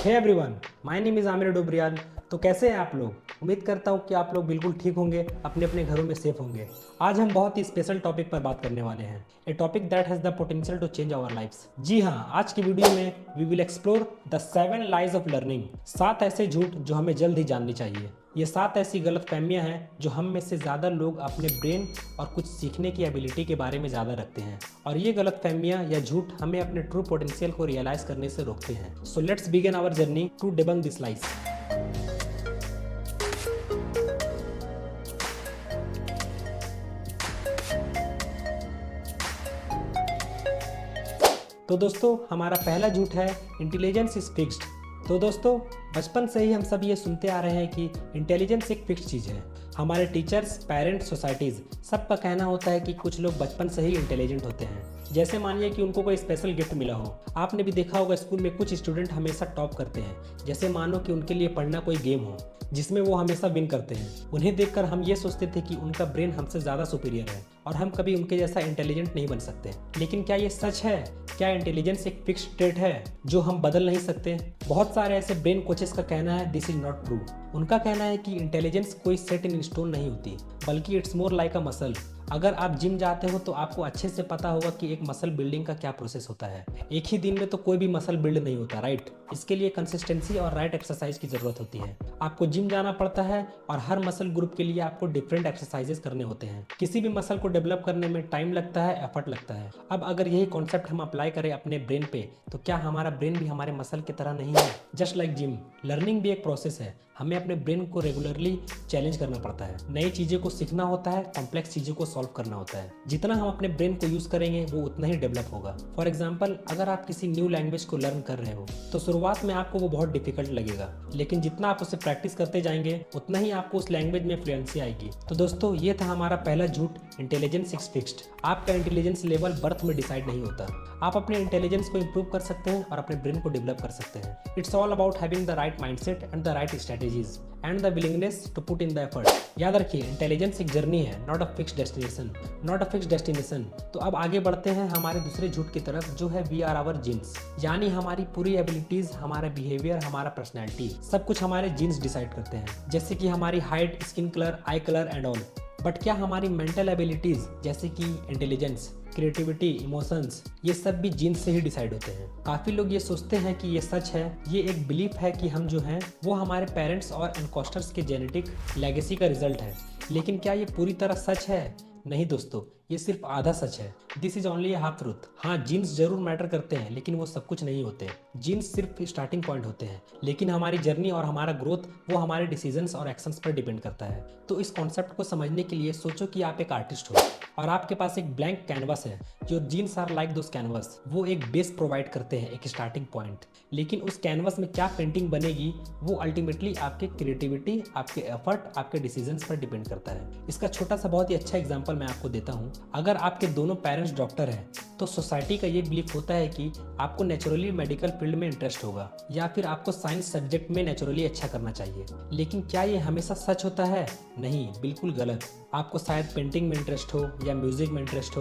Hey everyone, my name is Aamir Dobriyal. तो कैसे हैं आप लोग? उम्मीद करता हूँ कि आप लोग बिल्कुल ठीक होंगे, अपने अपने घरों में सेफ होंगे। आज हम बहुत ही स्पेशल टॉपिक पर बात करने वाले हैं, a topic that has the potential to change our lives. जी हाँ, आज की वीडियो में we will explore the 7 lies of learning, 7 ऐसे झूठ जो हमें जल्द ही जाननी चाहिए। ये 7 ऐसी गलतफहमियां हैं जो हम में से ज़्यादा लोग अपने ब्रेन और कुछ सीखने की एबिलिटी के बारे में ज़्यादा रखते हैं, और ये गलतफहमियां या झूठ हमें अपने ट्रू पोटेंशियल को रियलाइज करने से रोकते हैं। So let's begin our journey to debunk this lies. तो दोस्तों, हमारा पहला झूठ है इंटेलिजेंस इज फिक्स्ड। तो दोस्तों, बचपन से ही हम सब ये सुनते आ रहे हैं कि इंटेलिजेंस एक फिक्स्ड चीज़ है। हमारे टीचर्स, पेरेंट्स, सोसाइटीज़ सबका कहना होता है कि कुछ लोग बचपन से ही इंटेलिजेंट होते हैं। जैसे मानिए कि उनको कोई स्पेशल गिफ्ट मिला हो। आपने भी देखा होगा स्कूल में कुछ स्टूडेंट हमेशा टॉप करते हैं। जैसे मानो कि उनके लिए पढ़ना कोई गेम हो जिसमें वो हमेशा विन करते हैं। उन्हें देखकर हम ये सोचते थे कि उनका ब्रेन हमसे ज़्यादा सुपीरियर है और हम कभी उनके जैसा इंटेलिजेंट नहीं बन सकते। लेकिन क्या ये सच है? क्या इंटेलिजेंस एक फिक्स्ड ट्रेट है जो हम बदल नहीं सकते? बहुत सारे ऐसे ब्रेन कोचेस का कहना है दिस इज नॉट ट्रू। उनका कहना है कि इंटेलिजेंस कोई सेट इन स्टोन नहीं होती, बल्कि it's more like a muscle. अगर आप जिम जाते हो तो आपको अच्छे से पता होगा कि एक मसल बिल्डिंग का क्या प्रोसेस होता है। एक ही दिन में तो कोई भी मसल बिल्ड नहीं होता, राइट? इसके लिए कंसिस्टेंसी और राइट एक्सरसाइज की जरूरत होती है। आपको जिम जाना पड़ता है और हर मसल ग्रुप के लिए आपको डिफरेंट एक्सरसाइजेस करने होते हैं। किसी भी मसल को डेवलप करने में टाइम लगता है, एफर्ट लगता है। अब अगर यही कॉन्सेप्ट हम अप्लाई करें अपने ब्रेन पे, तो क्या हमारा ब्रेन भी हमारे मसल की तरह नहीं है? जस्ट लाइक जिम, लर्निंग भी एक प्रोसेस है। हमें अपने ब्रेन को रेगुलरली चैलेंज करना पड़ता है, नई चीज़ें को सीखना होता है, कॉम्प्लेक्स चीज़ों को सॉल्व करना होता है। जितना हम अपने ब्रेन को यूज़ करेंगे वो उतना ही डेवलप होगा। फॉर एग्जाम्पल, अगर आप किसी न्यू लैंग्वेज को लर्न कर रहे हो तो शुरुआत में आपको वो बहुत डिफिकल्ट लगेगा, लेकिन जितना आप उसे प्रैक्टिस करते जाएंगे उतना ही आपको उस लैंग्वेज में फ्लुएंसी आएगी। तो दोस्तों, ये था हमारा पहला झूठ, इंटेलिजेंस इज फिक्स्ड। आपका इंटेलिजेंस लेवल बर्थ में डिसाइड नहीं होता। आप अपने इंटेलिजेंस को इंप्रूव कर सकते हैं और अपने ब्रेन को डेवलप कर सकते हैं। It's all about having the right mindset and the right strategies and the willingness to put in the effort. याद रखिए, इंटेलिजेंस एक जर्नी है, not a fixed destination, not a fixed destination. तो अब आगे बढ़ते हैं हमारे दूसरे झूठ की तरफ, जो है वी आर आवर जीन्स। यानी हमारी पूरी एबिलिटीज, हमारा बिहेवियर, हमारा पर्सनैलिटी, सब कुछ हमारे जीन्स डिसाइड करते हैं। जैसे कि हमारी height, skin colour, I colour and all. But क्या हमारी मेंटल एबिलिटीज जैसे कि इंटेलिजेंस, क्रिएटिविटी, इमोशंस, ये सब भी जीन्स से ही डिसाइड होते हैं? काफ़ी लोग ये सोचते हैं कि ये सच है। ये एक बिलीफ है कि हम जो हैं वो हमारे पेरेंट्स और एनकोस्टर्स के जेनेटिक लेगेसी का रिजल्ट है। लेकिन क्या ये पूरी तरह सच है? नहीं दोस्तों, ये सिर्फ आधा सच है। This is only half truth. हाँ, जीन्स जरूर मैटर करते हैं, लेकिन वो सब कुछ नहीं होते। जीन्स सिर्फ स्टार्टिंग पॉइंट होते हैं, लेकिन हमारी जर्नी और हमारा ग्रोथ वो हमारे डिसीजंस और एक्शंस पर डिपेंड करता है। तो इस कॉन्सेप्ट को समझने के लिए सोचो कि आप एक आर्टिस्ट हो और आपके पास एक ब्लैंक कैनवस है। Your genes are like those canvas. वो एक बेस प्रोवाइड करते हैं, एक स्टार्टिंग पॉइंट। लेकिन उस कैनवस में क्या पेंटिंग बनेगी वो अल्टीमेटली आपके क्रिएटिविटी, आपके एफर्ट, आपके डिसीजंस पर डिपेंड करता है। इसका छोटा सा बहुत ही अच्छा एग्जांपल मैं आपको देता हूँ। अगर आपके दोनों पेरेंट्स डॉक्टर हैं तो सोसाइटी का ये बिलीफ होता है कि आपको नेचुरली मेडिकल फील्ड में इंटरेस्ट होगा, या फिर आपको साइंस सब्जेक्ट में नेचुरली अच्छा करना चाहिए। लेकिन क्या ये हमेशा सच होता है? नहीं, बिल्कुल गलत। आपको शायद पेंटिंग में इंटरेस्ट हो या म्यूजिक में इंटरेस्ट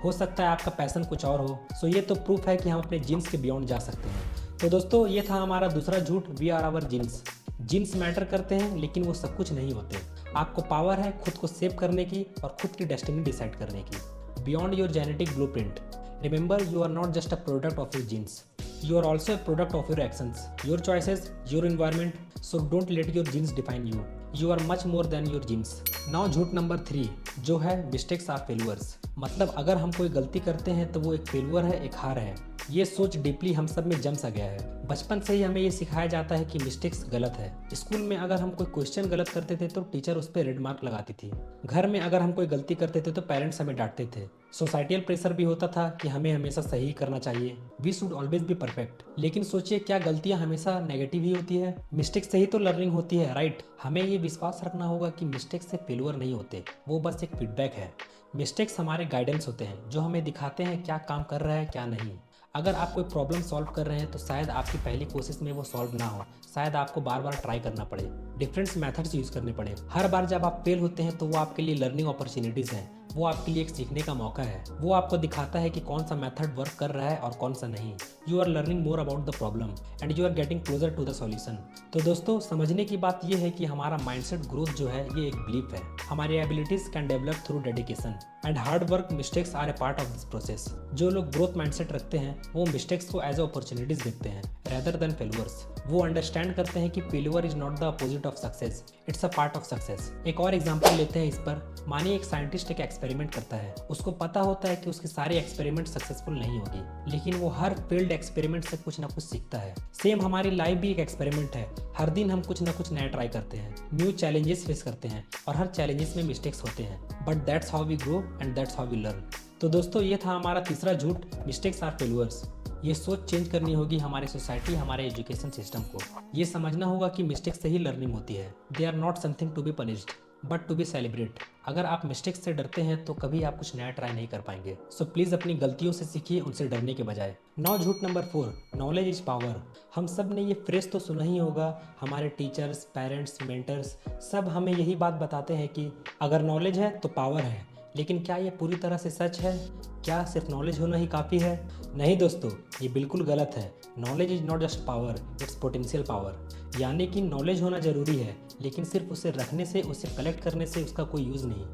हो सकता है आपका पैशन कुछ और हो। सो ये तो प्रूफ है कि हम अपने जीन्स के बियॉन्ड जा सकते हैं। तो दोस्तों, ये था हमारा दूसरा झूठ, we are our genes. Genes matter करते हैं, लेकिन वो सब कुछ नहीं होते। आपको पावर है खुद को सेव करने की और खुद की डेस्टिनी डिसाइड करने की। Beyond your genetic blueprint, remember you are not just a product of your genes, you are also a product of your actions, your choices, your environment. So don't let your genes define you. You are much more than your genes. Now झूठ number 3, जो है mistakes are failures. मतलब अगर हम कोई गलती करते हैं तो वो एक फेल्यूअर है, एक हार है। ये सोच डीपली हम सब में जम सा गया है। बचपन से ही हमें ये सिखाया जाता है कि मिस्टेक्स गलत है। स्कूल में अगर हम कोई क्वेश्चन गलत करते थे तो टीचर उस पर रेड मार्क लगाती थी। घर में अगर हम कोई गलती करते थे तो पेरेंट्स हमें डांटते थे। सोसाइटियल प्रेशर भी होता था कि हमें हमेशा सही करना चाहिए, we should always be perfect. लेकिन सोचिए, क्या गलतियां हमेशा नेगेटिव ही होती है? मिस्टेक से ही तो लर्निंग होती है, राइट? हमें ये विश्वास रखना होगा कि मिस्टेक से फेल्यूअर नहीं होते, वो बस एक फीडबैक है। मिस्टेक्स हमारे गाइडेंस होते हैं जो हमें दिखाते हैं क्या काम कर रहा है, क्या नहीं। अगर आप कोई प्रॉब्लम सॉल्व कर रहे हैं तो शायद आपकी पहली कोशिश में वो सॉल्व ना हो, शायद आपको बार बार ट्राई करना पड़े, डिफरेंट मेथड्स यूज़ करने पड़े। हर बार जब आप फेल होते हैं तो वो आपके लिए लर्निंग अपॉर्चुनिटीज़ हैं। वो आपके लिए एक सीखने का मौका है। वो आपको दिखाता है कि कौन सा मेथड वर्क कर रहा है और कौन सा नहीं। You are learning more about the problem and you are getting closer to the solution. तो दोस्तों, समझने की बात यह है कि हमारा माइंडसेट ग्रोथ जो है ये एक बिलीफ है। हमारी abilities can develop through dedication and hard work. Mistakes are a part of this process. जो लोग ग्रोथ माइंडसेट रखते हैं वो मिस्टेक्स को एज अपॉर्चुनिटीज देखते हैं रेदर देन फेल्यूर्स। वो अंडरस्टैंड करते हैं कि failure is not the opposite of success, it's a part of success. एक और एग्जांपल लेते हैं इस पर। मानिए एक साइंटिस्ट एक एक्सपेरिमेंट करता है। उसको पता होता है कि उसकी सारी एक्सपेरिमेंट सक्सेसफुल नहीं होगी, लेकिन वो हर फील्ड एक्सपेरिमेंट से कुछ ना कुछ सीखता है। सेम हमारी लाइफ भी एक एक्सपेरिमेंट है। हर दिन हम कुछ ना कुछ नया ट्राई करते हैं, न्यू चैलेंजेस फेस करते हैं और हर चैलेंजेस में मिस्टेक्स होते हैं, but that's how we grow and that's how we learn. तो दोस्तों, ये था हमारा तीसरा झूठ, मिस्टेक्स आर फेल्यूर्स। ये सोच चेंज करनी होगी हमारे सोसाइटी, हमारे एजुकेशन सिस्टम को। ये समझना होगा कि मिस्टेक्स से ही लर्निंग होती है। They are not something to be punished but to be celebrate. अगर आप मिस्टेक्स से डरते हैं तो कभी आप कुछ नया ट्राई नहीं कर पाएंगे। सो प्लीज़ अपनी गलतियों से सीखिए, उनसे डरने के बजाय। नाउ झूठ नंबर 4, नॉलेज इज पावर। हम सब ने ये फ्रेज तो सुना ही होगा। हमारे टीचर्स, पेरेंट्स, मेंटर्स सब हमें यही बात बताते हैं कि अगर नॉलेज है तो पावर है। लेकिन क्या ये पूरी तरह से सच है? क्या सिर्फ नॉलेज होना ही काफ़ी है? नहीं दोस्तों, ये बिल्कुल गलत है। Knowledge is not just power, it's potential power. यानी कि नॉलेज होना ज़रूरी है, लेकिन सिर्फ उसे रखने से, उसे कलेक्ट करने से उसका कोई यूज़ नहीं।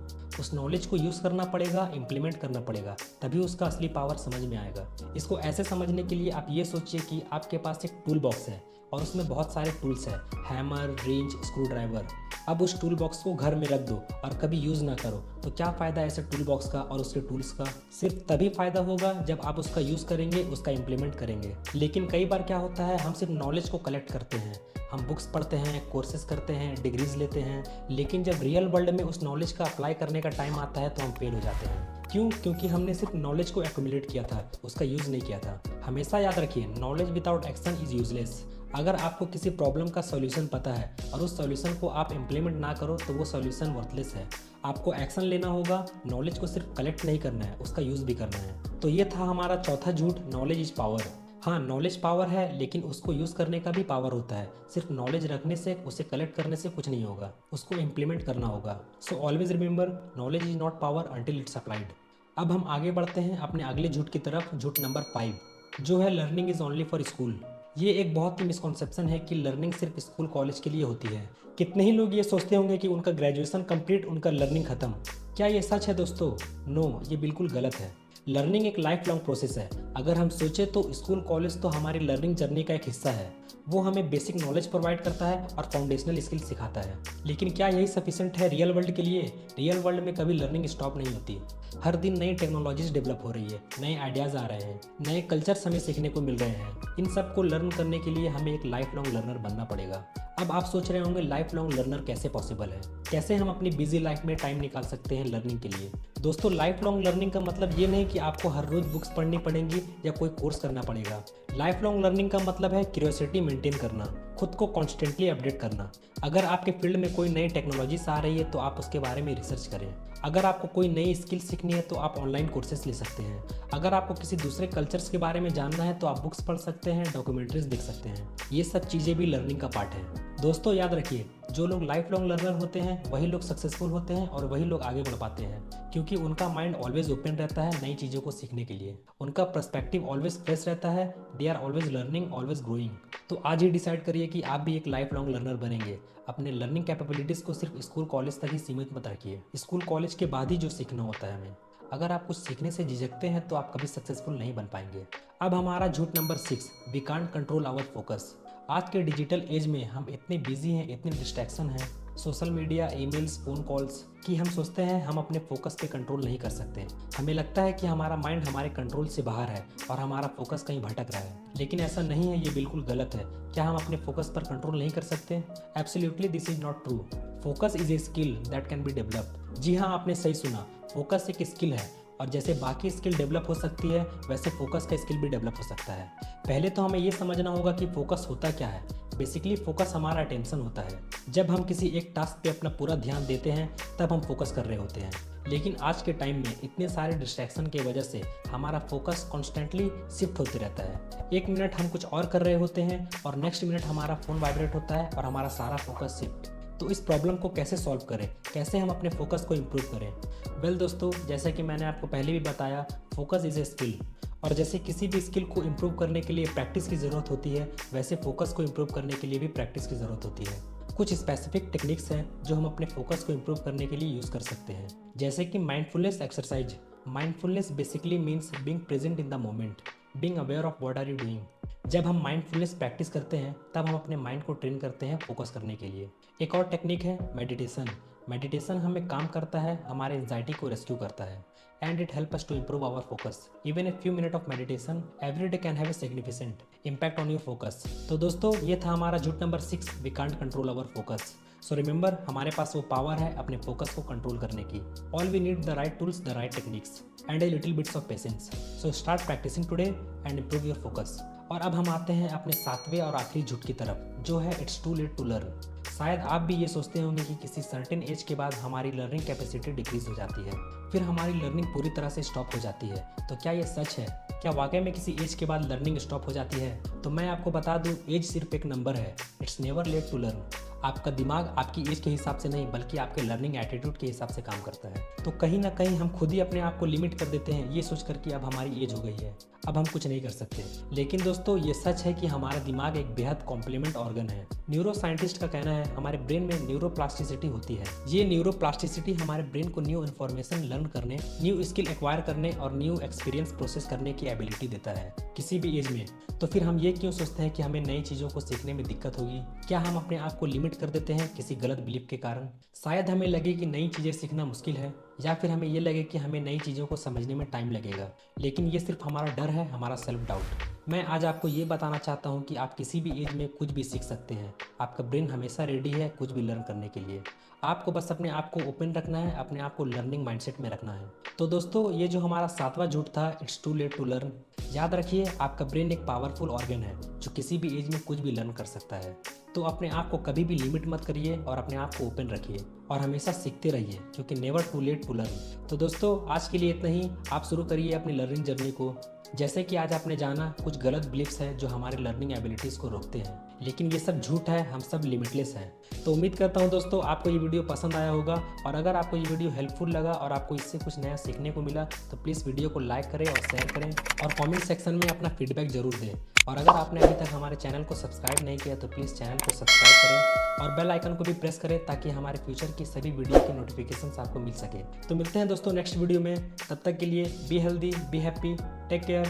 उस नॉलेज को यूज़ करना पड़ेगा, इम्प्लीमेंट करना पड़ेगा, तभी उसका असली पावर समझ में आएगा। इसको ऐसे समझने के लिए आप ये सोचिए कि आपके पास एक टूल बॉक्स है और उसमें बहुत सारे टूल्स हैं, हैमर, रेंज, स्क्रू ड्राइवर। अब उस टूल बॉक्स को घर में रख दो और कभी यूज़ ना करो, तो क्या फ़ायदा ऐसे टूल बॉक्स का और उसके टूल्स का? सिर्फ तभी फ़ायदा होगा जब आप उसका यूज़ करेंगे, उसका इम्प्लीमेंट करेंगे। लेकिन कई बार क्या होता है, हम सिर्फ नॉलेज को कलेक्ट करते हैं, हम बुक्स पढ़ते हैं, कोर्सेज करते हैं, डिग्रीज लेते हैं, लेकिन जब रियल वर्ल्ड में उस नॉलेज का अप्लाई करने का टाइम आता है तो हम फेल हो जाते हैं। क्यों? क्योंकि हमने सिर्फ नॉलेज को एक्यूमुलेट किया था, उसका यूज़ नहीं किया था। हमेशा याद रखिए, knowledge without action is useless. अगर आपको किसी प्रॉब्लम का सॉल्यूशन पता है और उस सॉल्यूशन को आप इम्प्लीमेंट ना करो तो वो सॉल्यूशन वर्थलेस है। आपको एक्शन लेना होगा, नॉलेज को सिर्फ कलेक्ट नहीं करना है, उसका यूज़ भी करना है। तो ये था हमारा चौथा झूठ, नॉलेज इज पावर। हाँ, नॉलेज पावर है, लेकिन उसको यूज़ करने का भी पावर होता है। सिर्फ नॉलेज रखने से, उसे कलेक्ट करने से कुछ नहीं होगा, उसको इम्प्लीमेंट करना होगा। So always remember, knowledge is not power until it's applied. अब हम आगे बढ़ते हैं अपने अगले झूठ की तरफ, झूठ नंबर 5, जो है learning is only for school. ये एक बहुत ही मिसकॉन्सेप्शन है कि लर्निंग सिर्फ स्कूल कॉलेज के लिए होती है। कितने ही लोग ये सोचते होंगे कि उनका ग्रेजुएशन कंप्लीट, उनका लर्निंग खत्म। क्या ये सच है दोस्तों? नो, ये बिल्कुल गलत है। लर्निंग एक लाइफ लॉन्ग प्रोसेस है। अगर हम सोचें तो स्कूल कॉलेज तो हमारी लर्निंग जर्नी का एक हिस्सा है। वो हमें बेसिक नॉलेज प्रोवाइड करता है और फाउंडेशनल स्किल सिखाता है। लेकिन क्या यही सफिशिएंट है रियल वर्ल्ड के लिए? रियल वर्ल्ड में कभी लर्निंग स्टॉप नहीं होती। हर दिन नई टेक्नोलॉजीज डेवलप हो रही है, नए आइडियाज़ आ रहे हैं, नए कल्चर्स हमें सीखने को मिल रहे हैं। इन सब को लर्न करने के लिए हमें एक लाइफ लॉन्ग लर्नर बनना पड़ेगा। अब आप सोच रहे होंगे लाइफ लॉन्ग लर्नर कैसे पॉसिबल है? कैसे हम अपनी बिजी लाइफ में टाइम निकाल सकते हैं लर्निंग के लिए? दोस्तों, लाइफ लॉन्ग लर्निंग का मतलब ये नहीं कि आपको हर रोज बुक्स पढ़नी पड़ेंगी या कोई कोर्स करना पड़ेगा। लाइफ लॉन्ग लर्निंग का मतलब है क्यूरियोसिटी मेंटेन करना, खुद को कॉन्स्टेंटली अपडेट करना। अगर आपके फील्ड में कोई नई टेक्नोलॉजीज आ रही है तो आप उसके बारे में रिसर्च करें। अगर आपको कोई नई स्किल सीखनी है तो आप ऑनलाइन कोर्सेज ले सकते हैं। अगर आपको किसी दूसरे कल्चर्स के बारे में जानना है तो आप बुक्स पढ़ सकते हैं, डॉक्यूमेंट्रीज देख सकते हैं। ये सब चीज़ें भी लर्निंग का पार्ट है। दोस्तों, याद रखिए, जो लोग लाइफ लॉन्ग लर्नर होते हैं वही लोग सक्सेसफुल होते हैं और वही लोग आगे बढ़ पाते हैं, क्योंकि उनका माइंड ऑलवेज ओपन रहता है नई चीज़ों को सीखने के लिए। उनका पर्सपेक्टिव ऑलवेज फ्रेश रहता है। They are always learning, always growing. तो आज ही डिसाइड करिए कि आप भी एक लाइफ लॉन्ग लर्नर बनेंगे। अपने लर्निंग कैपेबिलिटीज़ को सिर्फ स्कूल कॉलेज तक ही सीमित मत रखिए। स्कूल कॉलेज के बाद ही जो सीखना होता है हमें। अगर आप कुछ सीखने से झिझकते हैं तो आप कभी सक्सेसफुल नहीं बन पाएंगे। अब हमारा झूठ number 6, we can't control our focus. आज के डिजिटल एज में हम इतने बिजी हैं, इतने डिस्ट्रैक्शन हैं, social media, emails, phone calls, कि हम सोचते हैं हम अपने फोकस पे कंट्रोल नहीं कर सकते। हमें लगता है कि हमारा माइंड हमारे कंट्रोल से बाहर है और हमारा फोकस कहीं भटक रहा है, लेकिन ऐसा नहीं है। ये बिल्कुल गलत है। क्या हम अपने फोकस पर कंट्रोल नहीं कर सकते? Absolutely this is not true. Focus is a skill that can be developed. जी हाँ, आपने सही सुना, फोकस एक स्किल है और जैसे बाकी स्किल डेवलप हो सकती है वैसे फोकस का स्किल भी डेवलप हो सकता है। पहले तो हमें ये समझना होगा कि फोकस होता क्या है। बेसिकली फोकस हमारा अटेंशन होता है। जब हम किसी एक टास्क पे अपना पूरा ध्यान देते हैं तब हम फोकस कर रहे होते हैं। लेकिन आज के टाइम में इतने सारे डिस्ट्रैक्शन की वजह से हमारा फोकस कॉन्स्टेंटली शिफ्ट होते रहता है। एक मिनट हम कुछ और कर रहे होते हैं और नेक्स्ट मिनट हमारा फ़ोन वाइब्रेट होता है और हमारा सारा फोकस शिफ्ट। तो इस प्रॉब्लम को कैसे सॉल्व करें, कैसे हम अपने फोकस को इम्प्रूव करें। वेल दोस्तों, जैसा कि मैंने आपको पहले भी बताया, फोकस इज़ ए स्किल, और जैसे किसी भी स्किल को इम्प्रूव करने के लिए प्रैक्टिस की ज़रूरत होती है, वैसे फोकस को इम्प्रूव करने के लिए भी प्रैक्टिस की ज़रूरत होती है। कुछ स्पेसिफिक टेक्निक्स हैं जो हम अपने फोकस को इम्प्रूव करने के लिए यूज़ कर सकते हैं, जैसे कि mindfulness exercise. Mindfulness basically means being present in the moment, being aware of what are you doing. जब हम माइंडफुलनेस प्रैक्टिस करते हैं तब हम अपने माइंड को ट्रेन करते हैं फोकस करने के लिए। एक और टेक्निक है मेडिटेशन। मेडिटेशन हमें काम करता है, हमारे एंजाइटी को रेस्क्यू करता है, and it help us to improve our focus. Even a few minute of meditation every day can have a significant impact on your focus. तो दोस्तों, ये था हमारा झूठ number 6, we can't control our focus. So remember, हमारे पास वो power है अपने फोकस को कंट्रोल करने की। All we need the right tools, the right techniques and a little bits of patience. So start practicing today and improve your focus. और अब हम आते हैं अपने 7वें और आखिरी झूठ की तरफ, जो है it's too late to learn. शायद आप भी ये सोचते होंगे कि किसी सर्टेन एज के बाद हमारी लर्निंग कैपेसिटी डिक्रीज हो जाती है, फिर हमारी लर्निंग पूरी तरह से स्टॉप हो जाती है। तो क्या ये सच है? क्या वाकई में किसी एज के बाद लर्निंग स्टॉप हो जाती है? तो मैं आपको बता दूं, एज सिर्फ एक नंबर है। It's never late to learn. आपका दिमाग आपकी एज के हिसाब से नहीं, बल्कि आपके लर्निंग एटीट्यूड के हिसाब से काम करता है। तो कहीं ना कहीं हम खुद ही अपने आप को लिमिट कर देते हैं, ये सोचकर कि अब हमारी एज हो गई है, अब हम कुछ नहीं कर सकते। लेकिन दोस्तों, ये सच है कि हमारा दिमाग एक बेहद कॉम्प्लीमेंट ऑर्गन है। न्यूरो साइंटिस्ट का कहना है हमारे ब्रेन में न्यूरोप्लास्टिसिटी होती है। ये न्यूरोप्लास्टिसिटी हमारे ब्रेन को न्यू इन्फॉर्मेशन लर्न करने, न्यू स्किल एक्वायर करने और न्यू एक्सपीरियंस प्रोसेस करने की एबिलिटी देता है किसी भी एज में। तो फिर हम ये क्यों सोचते हैं कि हमें नई चीज़ों को सीखने में दिक्कत होगी? क्या हम अपने आप को लिमिट कर देते हैं किसी गलत बिलीफ के कारण? शायद हमें लगे कि नई चीज़ें सीखना मुश्किल है, या फिर हमें ये लगे कि हमें नई चीज़ों को समझने में टाइम लगेगा। लेकिन ये सिर्फ हमारा डर है, हमारा सेल्फ डाउट। मैं आज आपको ये बताना चाहता हूँ कि आप किसी भी एज में कुछ भी सीख सकते हैं। आपका ब्रेन हमेशा रेडी है कुछ भी लर्न करने के लिए। आपको बस अपने आप को ओपन रखना है, अपने आप को लर्निंग माइंडसेट में रखना है। तो दोस्तों, ये जो हमारा 7वां झूठ था, it's too late to learn. याद रखिए, आपका ब्रेन एक पावरफुल ऑर्गन है जो किसी भी एज में कुछ भी लर्न कर सकता है। तो अपने आप को कभी भी लिमिट मत करिए और अपने आप को ओपन रखिए और हमेशा सीखते रहिए, क्योंकि never too late to learn. तो दोस्तों, आज के लिए इतना ही। आप शुरू करिए अपनी लर्निंग जर्नी को। जैसे कि आज आपने जाना, कुछ गलत बिलीफ्स हैं जो हमारे लर्निंग एबिलिटीज़ को रोकते हैं, लेकिन ये सब झूठ है, हम सब लिमिटलेस हैं। तो उम्मीद करता हूँ दोस्तों, आपको ये वीडियो पसंद आया होगा, और अगर आपको ये वीडियो हेल्पफुल लगा और आपको इससे कुछ नया सीखने को मिला तो प्लीज़ वीडियो को लाइक करें और शेयर करें, और कमेंट सेक्शन में अपना फीडबैक जरूर दें। और अगर आपने अभी तक हमारे चैनल को सब्सक्राइब नहीं किया तो प्लीज़ चैनल को सब्सक्राइब करें और बेल आइकन को भी प्रेस करें, ताकि हमारे फ्यूचर की सभी वीडियो की नोटिफिकेशंस आपको मिल सके। तो मिलते हैं दोस्तों नेक्स्ट वीडियो में। तब तक के लिए be healthy, be happy, take care,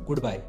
good bye.